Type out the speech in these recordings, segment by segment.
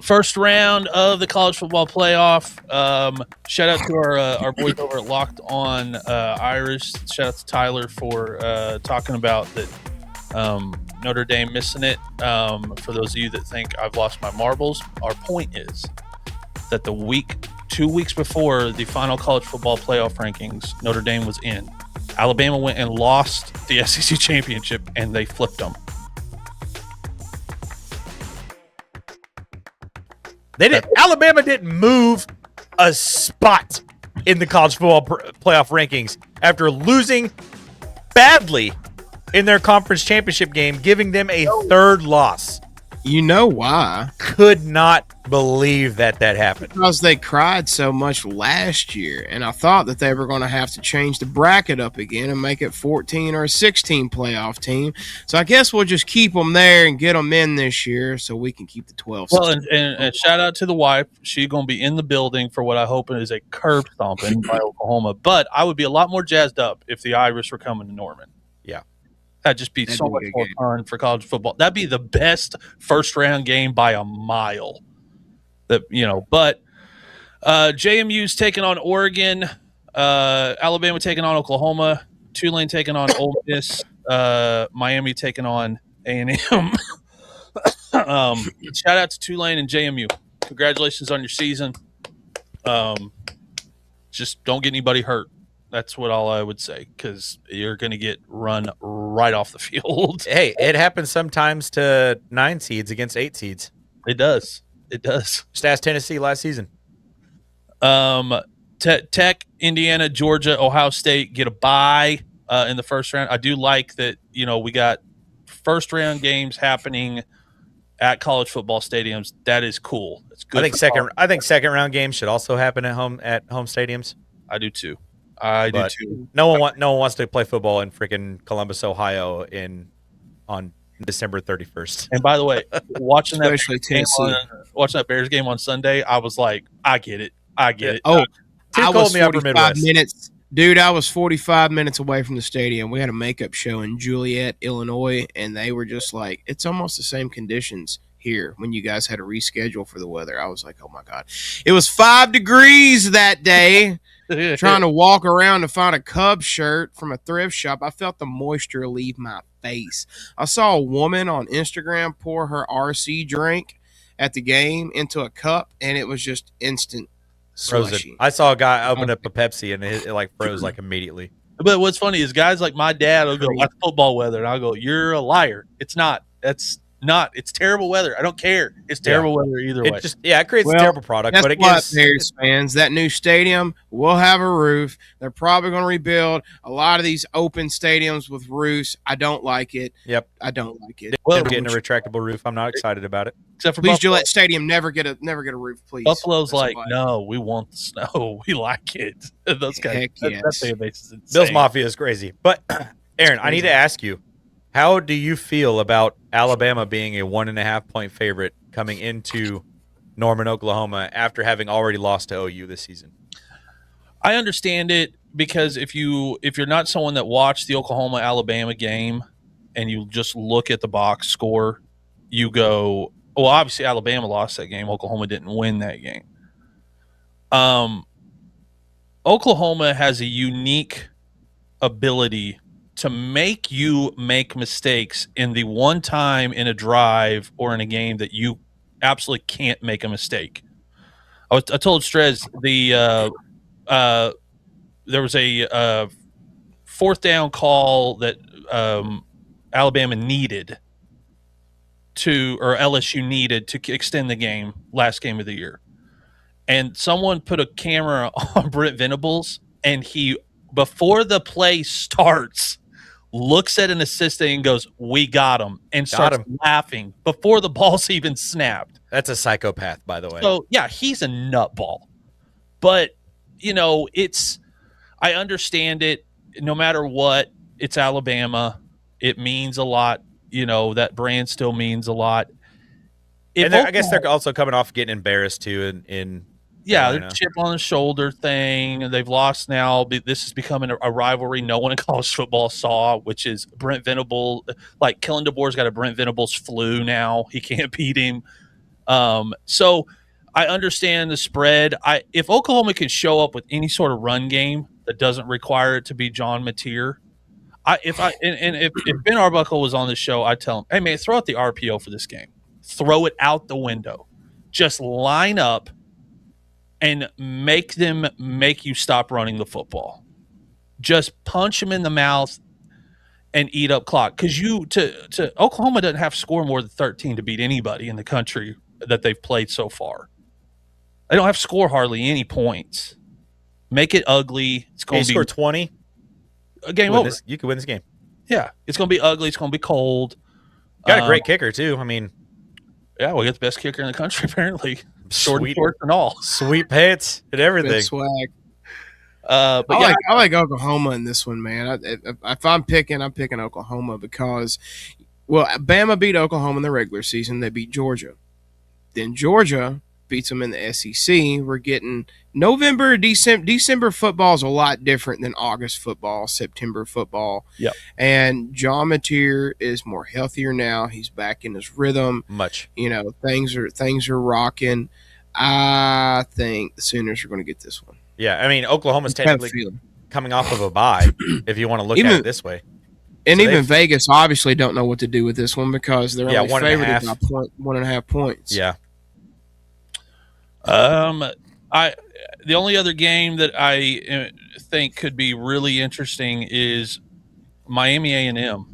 First round of the college football playoff. Shout out to our boys over at Locked On Irish. Shout out to Tyler for talking about that Notre Dame missing it. For those of you that think I've lost my marbles, our point is that 2 weeks before the final college football playoff rankings, Notre Dame was in. Alabama went and lost the SEC championship, and they flipped them. Alabama didn't move a spot in the college football playoff rankings after losing badly in their conference championship game, giving them a third loss. You know why? Could not believe that happened. Because they cried so much last year, and I thought that they were going to have to change the bracket up again and make it 14 or a 16 playoff team. So I guess we'll just keep them there and get them in this year so we can keep the 12. Well, and shout out to the wife. She's going to be in the building for what I hope is a curb stomping by Oklahoma. But I would be a lot more jazzed up if the Irish were coming to Norman. Yeah. That'd just be so much more fun for college football. That'd be the best first round game by a mile. But JMU's taking on Oregon, Alabama taking on Oklahoma, Tulane taking on Ole Miss, Miami taking on A&M. Shout out to Tulane and JMU. Congratulations on your season. Just don't get anybody hurt. That's what all I would say, because you're going to get run right off the field. Hey, it happens sometimes to 9 seeds against 8 seeds. It does. Just ask Tennessee last season. Tech, Indiana, Georgia, Ohio State get a bye in the first round. I do like that, we got first round games happening at college football stadiums. That is cool. It's good. I think second round games should also happen at home stadiums. I do too. I do too. No one wants to play football in freaking Columbus, Ohio on December 31st. And by the way, watching that Bears game on Sunday, I was like, I get it. Oh, I was 45 minutes. Dude, I was 45 minutes away from the stadium. We had a makeup show in Joliet, Illinois, and they were just like, it's almost the same conditions here when you guys had to reschedule for the weather. I was like, oh my God. It was 5 degrees that day. Trying to walk around to find a Cubs shirt from a thrift shop. I felt the moisture leave my face. I saw a woman on Instagram pour her RC drink at the game into a cup, and it was just instant slushy. I saw a guy open up a Pepsi, and it like froze like immediately. But what's funny is guys like my dad will go, "That's football weather," and I'll go, "You're a liar. It's not. That's not. It's terrible weather. I don't care. It's terrible weather either way." It creates a terrible product. But it gives Bears fans, that new stadium will have a roof. They're probably going to rebuild a lot of these open stadiums with roofs. I don't like it. Yep, I don't like it. Well, getting a retractable roof, I'm not excited about it. Except for please, Buffalo. Gillette Stadium never get a roof, please. Buffalo's no, we want the snow. We like it. Those guys. Heck yes. That base is insane. Bills Mafia is crazy. But Aaron, I need to ask you, how do you feel about Alabama being a 1.5 point favorite coming into Norman, Oklahoma, after having already lost to OU this season? I understand it, because if you're not someone that watched the Oklahoma-Alabama game and you just look at the box score, you go, well, obviously Alabama lost that game. Oklahoma didn't win that game. Oklahoma has a unique ability to make you make mistakes in the one time in a drive or in a game that you absolutely can't make a mistake. I told Strez there was a fourth down call that Alabama needed or LSU needed to extend the game, last game of the year. And someone put a camera on Brent Venables, and he, before the play starts, looks at an assistant and goes, "We got him," and starts laughing before the ball's even snapped. That's a psychopath, by the way. So, yeah, he's a nutball. But, I understand it. No matter what, it's Alabama. It means a lot. That brand still means a lot. I guess they're also coming off getting embarrassed, too, in the chip on the shoulder thing. They've lost now. This is becoming a rivalry no one in college football saw, which is Brent Venables. Like, Kellen DeBoer's got a Brent Venables flu now. He can't beat him. So I understand the spread. If Oklahoma can show up with any sort of run game that doesn't require it to be John Mateer, if Ben Arbuckle was on the show, I'd tell him, hey man, throw out the RPO for this game. Throw it out the window. Just line up and make them make you stop running the football. Just punch them in the mouth and eat up clock. Because to Oklahoma doesn't have to score more than 13 to beat anybody in the country that they've played so far. They don't have to score hardly any points. Make it ugly. It's going to be score 20. A game over. You could win this game. Yeah, it's going to be ugly. It's going to be cold. Got a great kicker too. I mean, yeah, we got the best kicker in the country apparently. Short and all. Sweet pants and everything. Good swag. But I like Oklahoma in this one, man. If I'm picking Oklahoma because, well, Bama beat Oklahoma in the regular season. They beat Georgia. Then Georgia beats them in the SEC. We're getting December football is a lot different than August football, September football. Yep. And John Mateer is more healthier now. He's back in his rhythm. Much. Things are rocking. I think the Sooners are going to get this one. Yeah, I mean, Oklahoma's technically coming off of a bye, if you want to look at it this way. And so even Vegas obviously don't know what to do with this one because they're only favored by 1.5 points. Yeah. The only other game that I think could be really interesting is Miami A&M.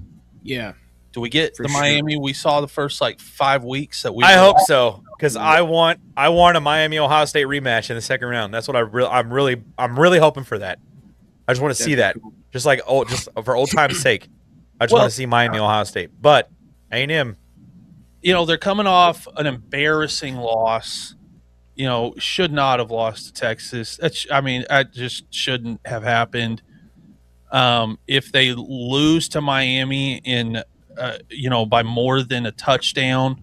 Yeah. Do we get the Miami we saw the first 5 weeks that we? I hope so, because I want a Miami Ohio State rematch in the second round. That's what I'm really hoping for that. I just want to see that, just for old time's sake. I just want to see Miami Ohio State, but A&M. They're coming off an embarrassing loss. Should not have lost to Texas. That just shouldn't have happened. If they lose to Miami in by more than a touchdown,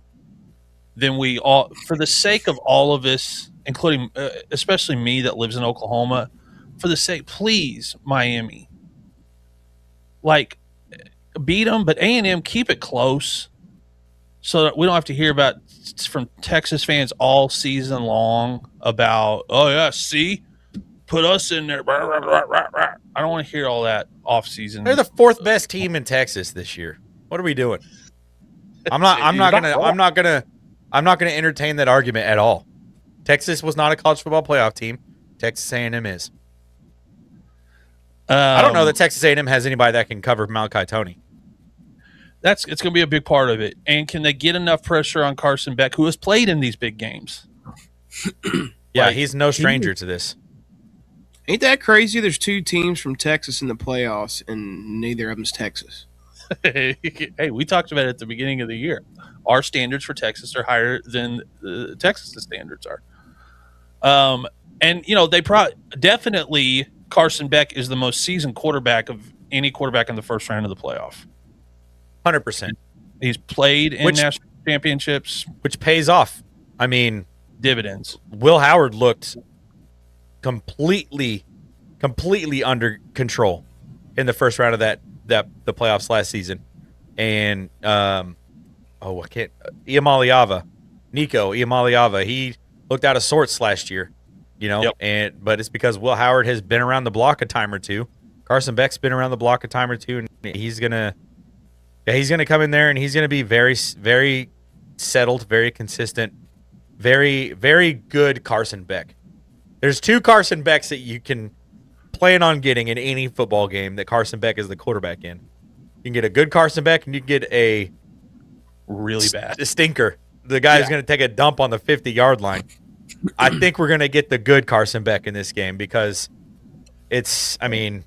then we all, for the sake of all of us, including especially me that lives in Oklahoma, for the sake, please, Miami, beat them, but A&M, keep it close so that we don't have to hear about from Texas fans all season long about, oh yeah, see, put us in there. I don't want to hear all that off season. They're the fourth best team in Texas this year. What are we doing? I'm not gonna entertain that argument at all. Texas was not a college football playoff team. Texas A&M is. I don't know that Texas A&M has anybody that can cover Malachi Toney. It's going to be a big part of it. And can they get enough pressure on Carson Beck, who has played in these big games? Yeah, he's no stranger to this. Ain't that crazy? There's 2 teams from Texas in the playoffs, and neither of them's Texas. Hey, we talked about it at the beginning of the year. Our standards for Texas are higher than Texas's standards are. And they definitely Carson Beck is the most seasoned quarterback of any quarterback in the first round of the playoff. 100%. He's played in national championships, which pays off. I mean, dividends. Will Howard looked completely under control in the first round of the playoffs last season, and Nico Iamaleava, he looked out of sorts last year, but it's because Will Howard has been around the block a time or two. Carson Beck's been around the block a time or two, and he's gonna come in there and he's gonna be very, very settled, very consistent, very, very good Carson Beck. There's 2 Carson Becks that you can plan on getting in any football game that Carson Beck is the quarterback in. You can get a good Carson Beck, and you can get a really bad stinker. The guy who's going to take a dump on the 50-yard line. I think we're going to get the good Carson Beck in this game because it's going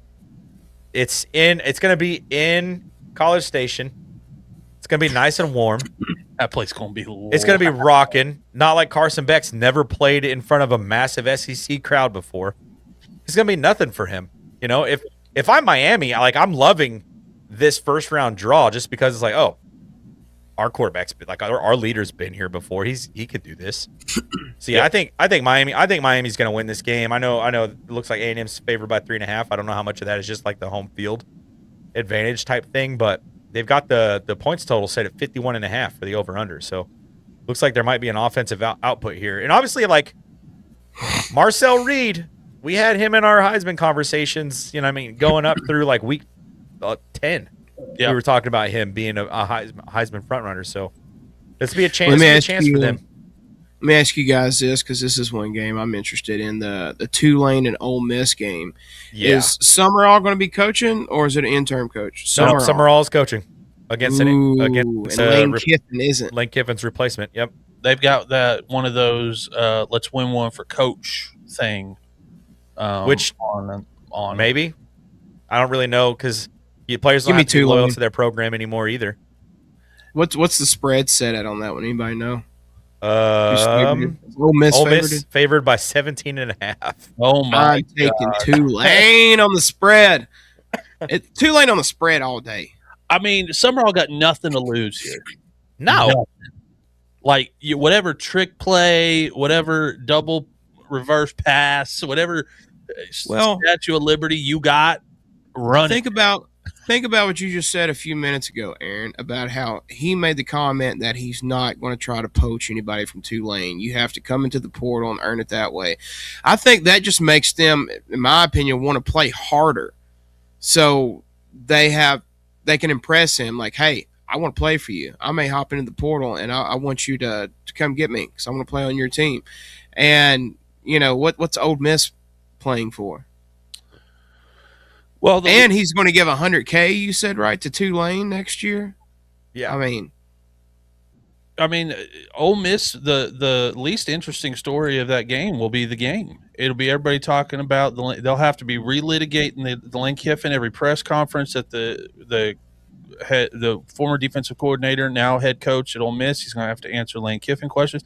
to be in College Station. It's going to be nice and warm. That place going to be loud. It's going to be rocking. Not like Carson Beck's never played in front of a massive SEC crowd before. It's going to be nothing for him. If I'm Miami, I'm loving this first round draw just because it's our quarterback's been, our leader's been here before. He could do this. So yeah, I think Miami's going to win this game. I know it looks like A&M's favored by 3.5. I don't know how much of that is just the home field advantage type thing, but they've got the points total set at 51.5 for the over under. So looks like there might be an offensive output here. And obviously, like, Marcel Reed, we had him in our Heisman conversations, going up through, like, week 10. Yeah. We were talking about him being a Heisman frontrunner. So this would be a chance for them. Let me ask you guys this, because this is one game I'm interested in, the Tulane and Ole Miss game. Yeah. Is Summerall going to be coaching, or is it an interim coach? Summerall's coaching against Lane Kiffin isn't. Lane Kiffin's replacement. Yep. They've got that one of those let's win one for coach thing. Which on maybe I don't really know, because players don't have to be loyal to their program anymore either. What's the spread set at on that one? Anybody know? Ole Miss favored by 17.5. Oh my! I'm taking Tulane on the spread. Tulane on the spread all day. I mean, Summerall got nothing to lose here. No. Nothing. Like, whatever trick play, whatever double reverse pass, whatever Statue of Liberty you got, run. Think about what you just said a few minutes ago, Aaron, about how he made the comment that he's not going to try to poach anybody from Tulane. You have to come into the portal and earn it that way. I think that just makes them, in my opinion, want to play harder. So they can impress him like, hey, I want to play for you. I may hop into the portal, and I want you to come get me because I want to play on your team. And, what's Ole Miss playing for? Well, and he's going to give $100K, you said, right, to Tulane next year? Yeah. I mean, Ole Miss, the least interesting story of that game will be the game. It'll be everybody talking about they'll have to be relitigating the Lane Kiffin every press conference that the former defensive coordinator, now head coach at Ole Miss, he's going to have to answer Lane Kiffin questions.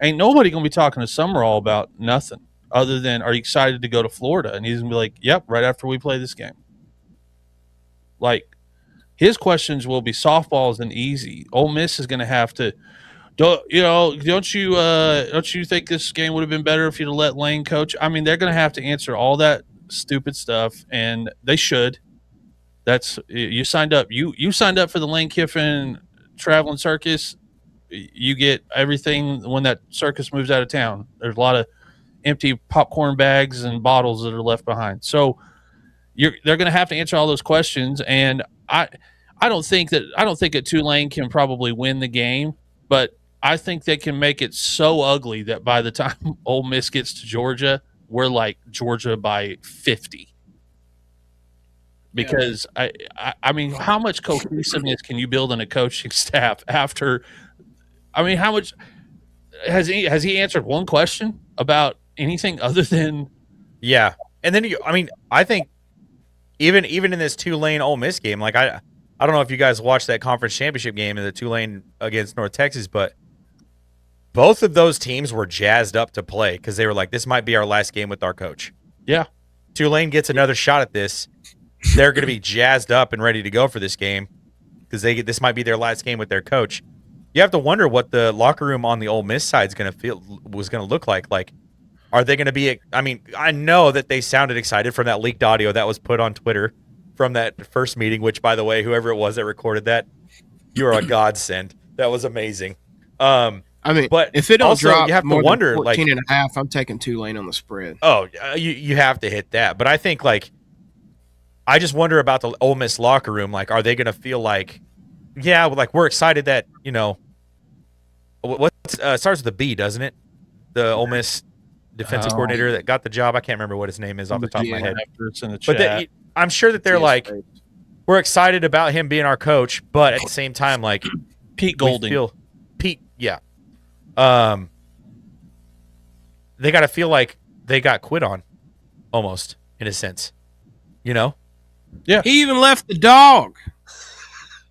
Ain't nobody going to be talking to Summerall about nothing other than, are you excited to go to Florida? And he's going to be like, yep, right after we play this game. Like, his questions will be softballs and easy. Ole Miss is going to have to, don't you think this game would have been better if you'd have let Lane coach? I mean, they're going to have to answer all that stupid stuff, and they should. You signed up. You signed up for the Lane Kiffin traveling circus. You get everything when that circus moves out of town. There's a lot of empty popcorn bags and bottles that are left behind. So they're going to have to answer all those questions. And I don't think that Tulane can probably win the game, but I think they can make it so ugly that by the time Ole Miss gets to Georgia, we're like Georgia by 50. Because I mean, how much cohesiveness can you build in a coaching staff after? I mean, how much has he answered one question about anything other than? Yeah, and then I think even in this Tulane Ole Miss game, like I don't know if you guys watched that conference championship game in the Tulane against North Texas, but both of those teams were jazzed up to play because they were like, this might be our last game with our coach. Yeah, Tulane gets another shot at this. They're going to be jazzed up and ready to go for this game because this might be their last game with their coach. You have to wonder what the locker room on the Ole Miss side was going to look like. Like, are they going to be? I mean, I know that they sounded excited from that leaked audio that was put on Twitter from that first meeting. Which, by the way, whoever it was that recorded that, you are a godsend. That was amazing. I mean, but if it don't also, drop you have more to wonder, than 14 and a half, I'm taking Tulane on the spread. Oh, you have to hit that. But I think I just wonder about the Ole Miss locker room. Like, are they going to feel like, yeah, like we're excited that, what starts with a B, doesn't it? The Ole Miss defensive coordinator that got the job. I can't remember what his name is off the top of my head. It's in the chat. But I'm sure that they're like, we're excited about him being our coach, but at the same time, like Pete Golding. Yeah. They got to feel like they got quit on, almost in a sense, Yeah. He even left the dog.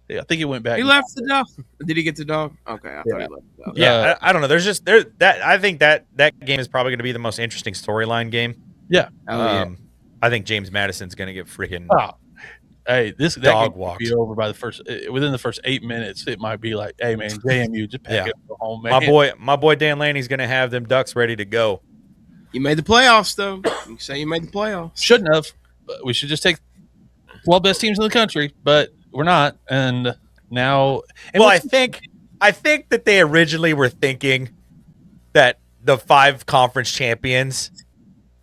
Yeah, I think he went back. He left the dog. Did he get the dog? Okay, I thought he left the dog. Yeah, I don't know. There's just I think that game is probably going to be the most interesting storyline game. Yeah. I think James Madison's going to get freaking. Hey, that dog game walked. Be over by within the first 8 minutes. It might be like, hey man, JMU, just pack it go home, man. My boy Dan Lanny's going to have them Ducks ready to go. You made the playoffs, though. You can say you made the playoffs. Shouldn't have. But we should just take 12 best teams in the country, but we're not. And now, I think I think that they originally were thinking that the 5 conference champions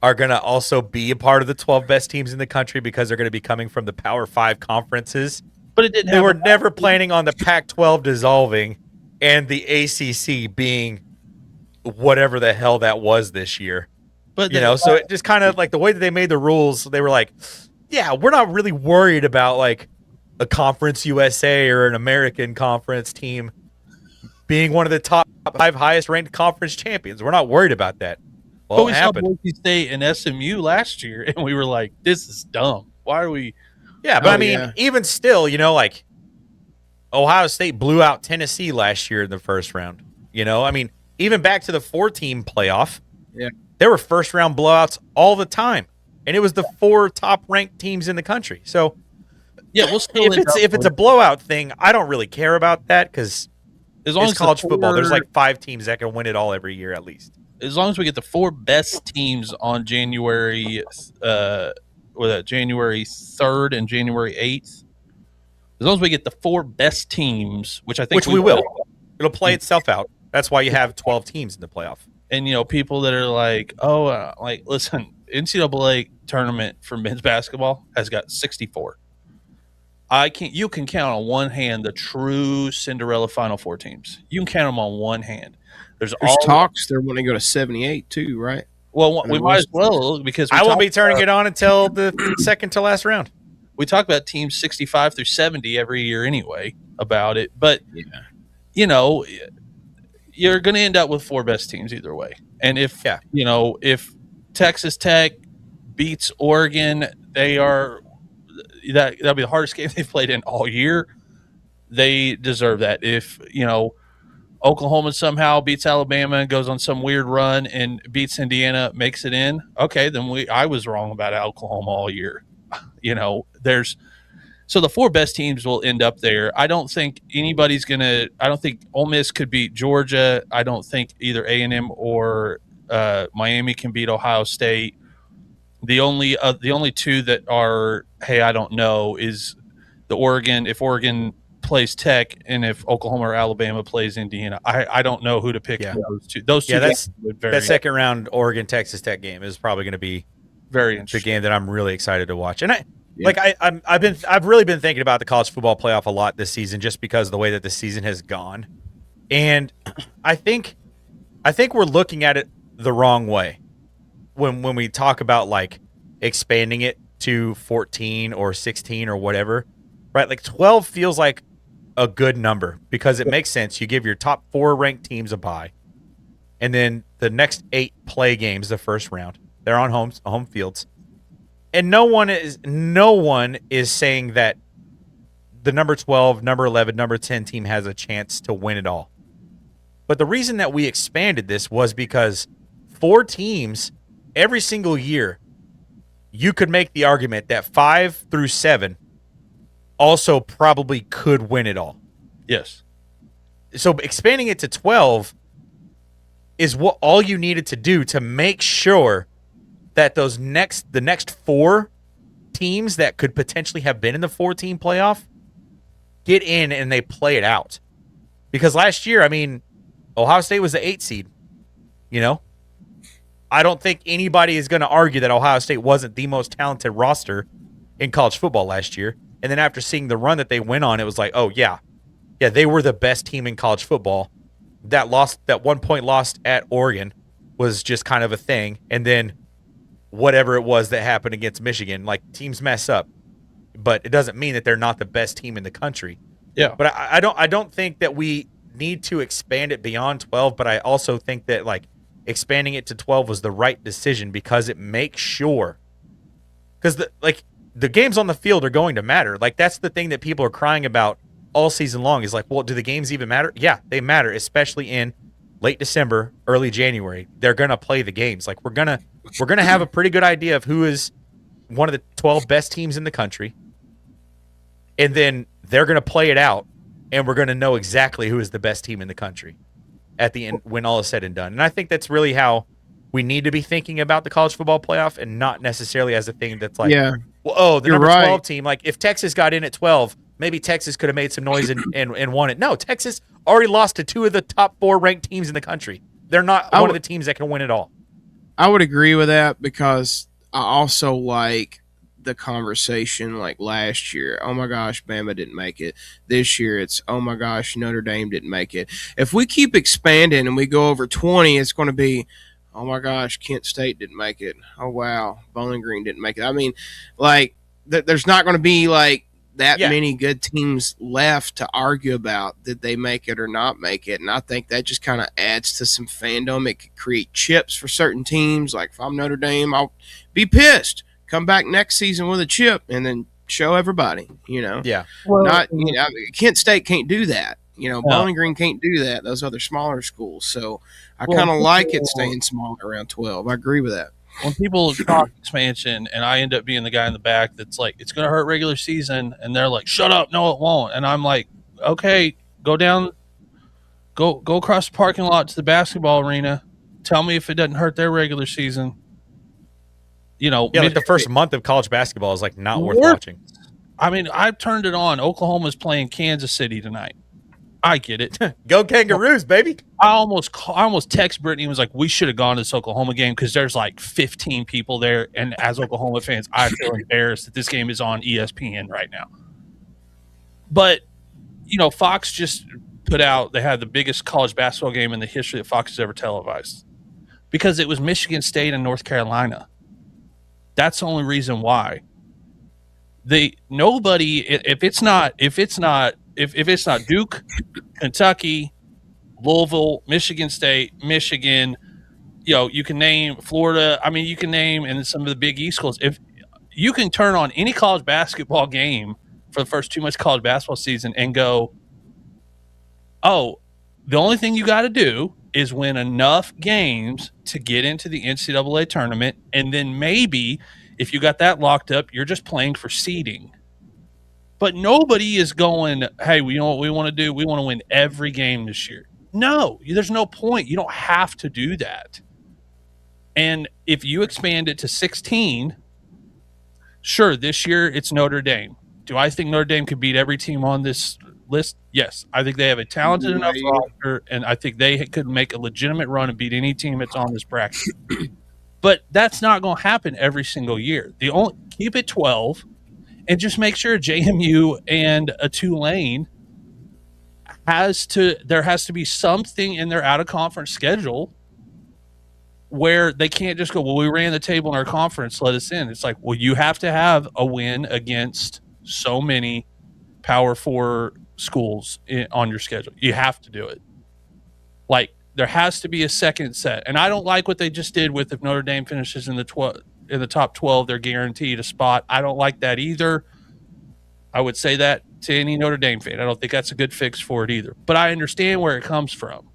are going to also be a part of the 12 best teams in the country because they're going to be coming from the Power 5 conferences. But it didn't. They were never planning on the Pac-12 dissolving and the ACC being whatever the hell that was this year. But so it just kind of like the way that they made the rules, they were like, yeah, we're not really worried about like a Conference USA or an American Conference team being one of the top 5 highest ranked conference champions. We're not worried about that. Well, but we saw Boise State and SMU last year, and we were like, this is dumb. Why are we? Yeah, but even still, like Ohio State blew out Tennessee last year in the first round. Even back to the 4-team playoff, there were first round blowouts all the time, and it was the 4 top ranked teams in the country. So, yeah, we'll still if it's a blowout thing, I don't really care about that because as long as college football, there's like 5 teams that can win it all every year at least. As long as we get the 4 best teams on January 3rd and January 8th. As long as we get the 4 best teams, which we will. It'll play itself out. That's why you have 12 teams in the playoff. And people that are like, listen, NCAA tournament for men's basketball has got 64. You can count on one hand the true Cinderella Final Four teams. You can count them on one hand. There's talks. They're wanting to go to 78 too, right? Well, we might as well because I won't be turning it on until the second to last round. We talk about teams 65 through 70 every year anyway about it, but you're going to end up with 4 best teams either way. And if Texas Tech beats Oregon, that'll be the hardest game they've played in all year. They deserve that. If Oklahoma somehow beats Alabama and goes on some weird run and beats Indiana, makes it in, okay, then I was wrong about Oklahoma all year. So the 4 best teams will end up there. I don't think I don't think Ole Miss could beat Georgia. I don't think either A&M or Miami can beat Ohio State. The only 2 that are, hey, I don't know, is the Oregon. If Oregon plays Tech and if Oklahoma or Alabama plays Indiana, I don't know who to pick. Those two. That second round Oregon Texas Tech game is probably going to be very interesting. The game that I'm really excited to watch. And I've really been thinking about the college football playoff a lot this season just because of the way that the season has gone. And I think we're looking at it the wrong way when we talk about like expanding it to 14 or 16 or whatever, right? Like 12 feels like a good number because it makes sense. You give your top 4 ranked teams a bye, and then the next 8 play games, the first round, they're on home fields. And no one is saying that the number 12, number 11, number 10 team has a chance to win it all. But the reason that we expanded this was because 4 teams every single year, you could make the argument that 5 through 7 also probably could win it all. Yes. So expanding it to 12 is what all you needed to do to make sure that the next 4 teams that could potentially have been in the 4-team playoff get in and they play it out. Because last year, Ohio State was the 8 seed. I don't think anybody is going to argue that Ohio State wasn't the most talented roster in college football last year. And then after seeing the run that they went on, it was like, oh yeah, they were the best team in college football. That 1 point lost at Oregon was just kind of a thing. And then whatever it was that happened against Michigan, like teams mess up, but it doesn't mean that they're not the best team in the country. Yeah. But I don't think that we need to expand it beyond 12, but I also think that like expanding it to 12 was the right decision because it makes sure, because the games on the field are going to matter. Like that's the thing that people are crying about all season long is like, well, do the games even matter? Yeah, they matter, especially in late December, early January. They're going to play the games. Like we're going to have a pretty good idea of who is one of the 12 best teams in the country. And then they're going to play it out and we're going to know exactly who is the best team in the country at the end when all is said and done. And I think that's really how we need to be thinking about the college football playoff and not necessarily as a thing that's like, the number 12 team, like if Texas got in at 12, maybe Texas could have made some noise and won it. No, Texas already lost to 2 of the top 4 ranked teams in the country. They're not one of the teams that can win it all. I would agree with that because I also like the conversation like last year. Oh my gosh, Bama didn't make it. This year it's, oh my gosh, Notre Dame didn't make it. If we keep expanding and we go over 20, it's going to be, oh my gosh, Kent State didn't make it. Oh wow, Bowling Green didn't make it. I mean, like there's not going to be like that many good teams left to argue about did they make it or not make it. And I think that just kind of adds to some fandom. It could create chips for certain teams. Like if I'm Notre Dame, I'll be pissed. Come back next season with a chip and then show everybody, Yeah. Well, Kent State can't do that. Bowling Green can't do that. Those other smaller schools. So I kind of like it staying small around 12. I agree with that. When people talk expansion and I end up being the guy in the back that's like, it's going to hurt regular season. And they're like, shut up. No, it won't. And I'm like, okay, go across the parking lot to the basketball arena. Tell me if it doesn't hurt their regular season. Like the first month of college basketball is like not worth watching. I mean, I've turned it on. Oklahoma's playing Kansas City tonight. I get it. Go Kangaroos, baby. I almost text Brittany and was like, we should have gone to this Oklahoma game because there's like 15 people there. And as Oklahoma fans, I feel embarrassed that this game is on ESPN right now. But, Fox just put out, they had the biggest college basketball game in the history that Fox has ever televised because it was Michigan State and North Carolina. That's the only reason why. If it's not Duke, Kentucky, Louisville, Michigan State, Michigan, you can name Florida. I mean, you can name and some of the Big East schools. If you can turn on any college basketball game for the first 2 months of college basketball season and go, oh, the only thing you got to do is win enough games to get into the NCAA tournament, and then maybe if you got that locked up, you're just playing for seeding. But nobody is going, hey, you know what we want to do? We want to win every game this year. No, there's no point. You don't have to do that. And if you expand it to 16, sure, this year it's Notre Dame. Do I think Notre Dame could beat every team on this list? Yes. I think they have a talented enough roster, and I think they could make a legitimate run and beat any team that's on this bracket. But that's not going to happen every single year. Keep it 12. And just make sure JMU and a Tulane there has to be something in their out-of-conference schedule where they can't just go, well, we ran the table in our conference, let us in. It's like, well, you have to have a win against so many Power 4 schools on your schedule. You have to do it. Like, there has to be a second set. And I don't like what they just did with if Notre Dame finishes in the top 12, they're guaranteed a spot. I don't like that either. I would say that to any Notre Dame fan. I don't think that's a good fix for it either. But I understand where it comes from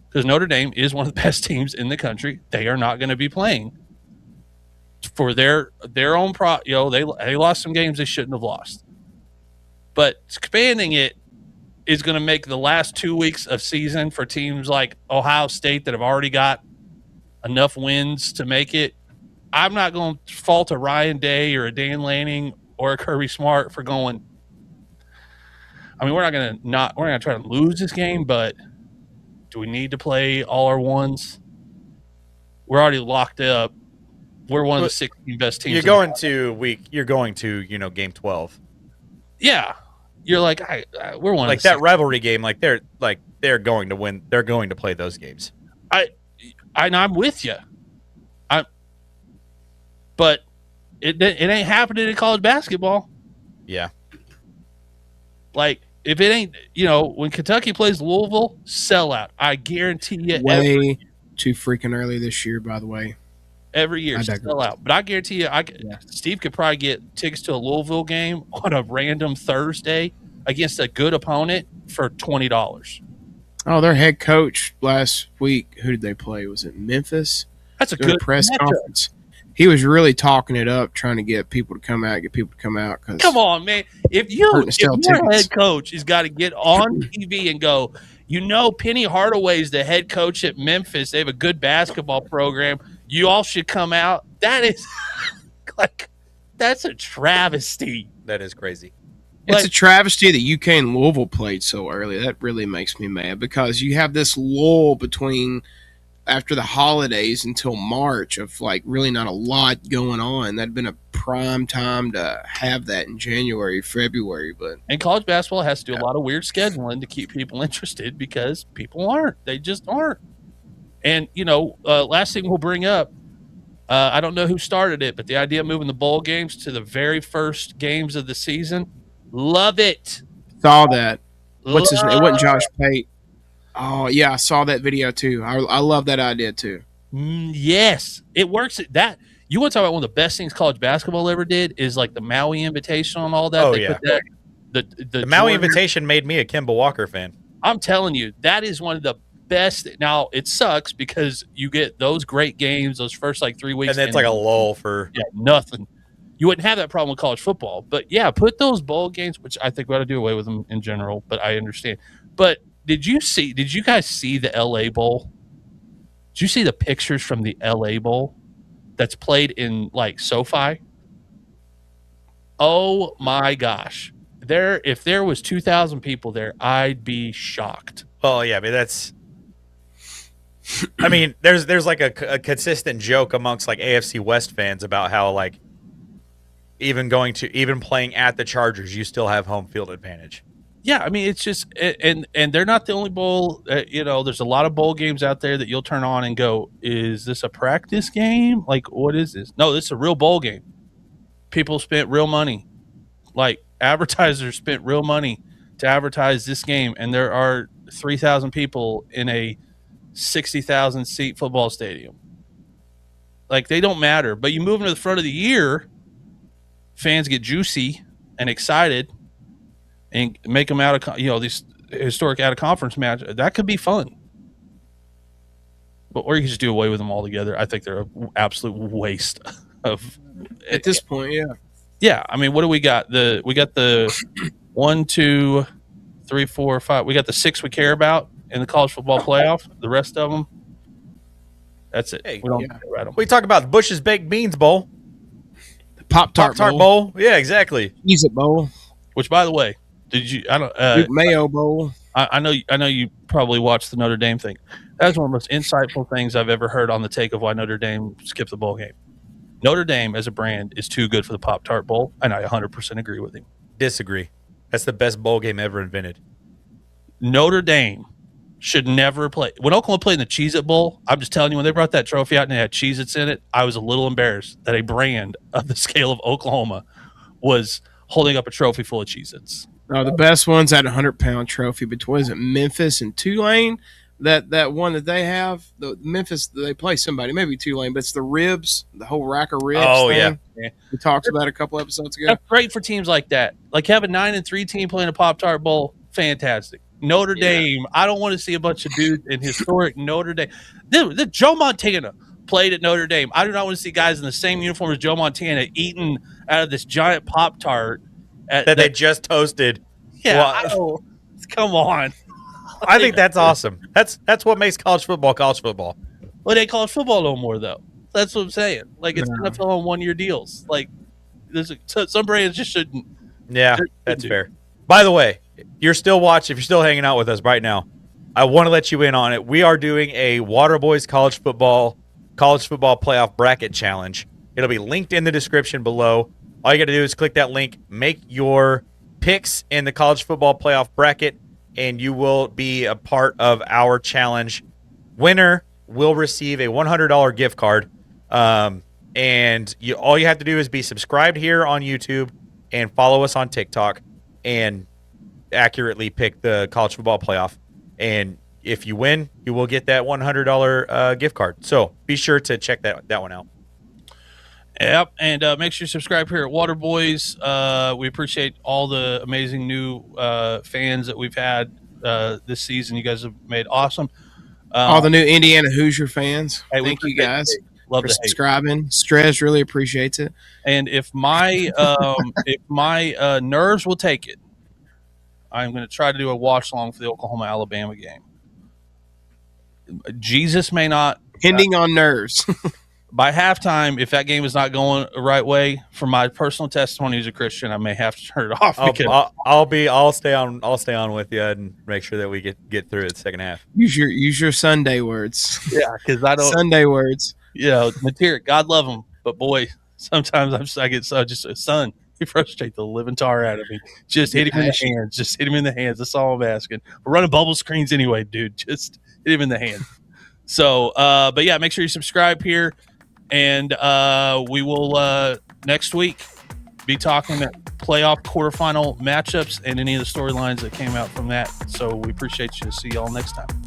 because Notre Dame is one of the best teams in the country. They are not going to be playing for their own they lost some games they shouldn't have lost. But expanding it is going to make the last 2 weeks of season for teams like Ohio State that have already got enough wins to make it. I'm not going to fault a Ryan Day or a Dan Lanning or a Kirby Smart for going. I mean, we're not going to try to lose this game, but do we need to play all our ones? We're already locked up. We're one of the 16 best teams. You're going to game 12. Yeah, you're like we're one like of that rivalry game. They're going to win. They're going to play those games. I'm with you. But it ain't happening in college basketball. Yeah. Like, if it ain't, when Kentucky plays Louisville, sellout. I guarantee you. Way too freaking early this year, by the way. Every year, sellout. But I guarantee you, Steve could probably get tickets to a Louisville game on a random Thursday against a good opponent for $20. Oh, their head coach last week, who did they play? Was it Memphis? That's a good press conference. He was really talking it up, trying to get people to come out. Come on, man! If your head coach has got to get on TV and go, Penny Hardaway's the head coach at Memphis. They have a good basketball program. You all should come out. That is that's a travesty. That is crazy. It's a travesty that UK and Louisville played so early. That really makes me mad because you have this lull between after the holidays until March of like really not a lot going on. That'd been a prime time to have that in January, February. And college basketball has to do a lot of weird scheduling to keep people interested because people aren't. They just aren't. And, last thing we'll bring up, I don't know who started it, but the idea of moving the bowl games to the very first games of the season, love it. Saw that. What's his name? It wasn't Josh Pate. Oh, yeah, I saw that video too. I love that idea too. Yes, it works. You want to talk about one of the best things college basketball ever did is like the Maui Invitational and all that. Oh, they yeah. put that, the Maui Invitation made me a Kemba Walker fan. I'm telling you, that is one of the best. Now, it sucks because you get those great games, those first like 3 weeks. And then it's like a lull for nothing. You wouldn't have that problem with college football. But, yeah, put those bowl games, which I think we ought to do away with them in general, but I understand. But did you guys see the L.A. Bowl? Did you see the pictures from the L.A. Bowl that's played in, like, SoFi? Oh, my gosh. If there was 2,000 people there, I'd be shocked. Well, yeah, but that's... I mean, there's like a consistent joke amongst, like, AFC West fans about how, like, even playing at the Chargers, you still have home field advantage. Yeah, I mean, it's just and they're not the only bowl. There's a lot of bowl games out there that you'll turn on and go, "Is this a practice game? Like, what is this?" No, this is a real bowl game. People spent real money, like advertisers spent real money to advertise this game, and there are 3,000 people in a 60,000 seat football stadium. Like, they don't matter, but you move them to the front of the year, fans get juicy and excited. And make them out of these historic out of conference match. That could be fun, or you can just do away with them altogether. I think they're an absolute waste of at this point. Yeah, yeah. I mean, what do we got? We got the 1, 2, 3, 4, 5. We got the 6 we care about in the college football playoff. The rest of them, that's it. Hey, we don't care about them. We talk about the Bush's Baked Beans Bowl, the Pop-Tart Bowl. Yeah, exactly. Cheez It Bowl. Which, by the way. Did you? I don't. Duke Mayo Bowl. I know. You probably watched the Notre Dame thing. That's one of the most insightful things I've ever heard on the take of why Notre Dame skipped the bowl game. Notre Dame as a brand is too good for the Pop-Tart Bowl, and I 100% agree with him. Disagree. That's the best bowl game ever invented. Notre Dame should never play. When Oklahoma played in the Cheez-It Bowl, I'm just telling you, when they brought that trophy out and they had Cheez-Its in it, I was a little embarrassed that a brand of the scale of Oklahoma was holding up a trophy full of Cheez-Its. No, the best one's that 100-pound trophy between Memphis and Tulane. That one that they have, the Memphis, they play somebody, maybe Tulane, but it's the ribs, the whole rack of ribs. Oh, thing. yeah. We talked about a couple episodes ago. That's great for teams like that. Like, have a 9-3 team playing a Pop-Tart Bowl, fantastic. Notre Dame, I don't want to see a bunch of dudes in historic Notre Dame. Joe Montana played at Notre Dame. I do not want to see guys in the same uniform as Joe Montana eating out of this giant Pop-Tart. That they just toasted. Yeah, come on. I think that's awesome. That's what makes college football. Well, they college football no more, though. That's what I'm saying. Like, it's NFL on 1-year deals. Like, some brands just shouldn't. Yeah, that's fair. By the way, if you're still hanging out with us right now, I want to let you in on it. We are doing a Waterboys college football playoff bracket challenge. It'll be linked in the description below. All you got to do is click that link, make your picks in the college football playoff bracket, and you will be a part of our challenge. Winner will receive a $100 gift card. And all you have to do is be subscribed here on YouTube and follow us on TikTok and accurately pick the college football playoff. And if you win, you will get that $100 gift card. So be sure to check that one out. Yep, and make sure you subscribe here at Waterboys. We appreciate all the amazing new fans that we've had this season. You guys have made awesome. All the new Indiana Hoosier fans. Hey, thank you guys for subscribing. Strez really appreciates it. And if my nerves will take it, I'm going to try to do a watch along for the Oklahoma-Alabama game. Jesus may not. Pending on nerves. by halftime, if that game is not going the right way, from my personal testimony as a Christian, I may have to turn it off. I'll stay on with you and make sure that we get through it second half. Use your Sunday words. Yeah, because I don't Sunday words. Material, God love him, but boy, sometimes I get just a son. You frustrate the living tar out of me. Just hit him in the hands. Just hit him in the hands. That's all I'm asking. We're running bubble screens anyway, dude. Just hit him in the hands. So, but yeah, make sure you subscribe here. And we will next week be talking playoff quarterfinal matchups and any of the storylines that came out from that. So we appreciate you. See y'all next time.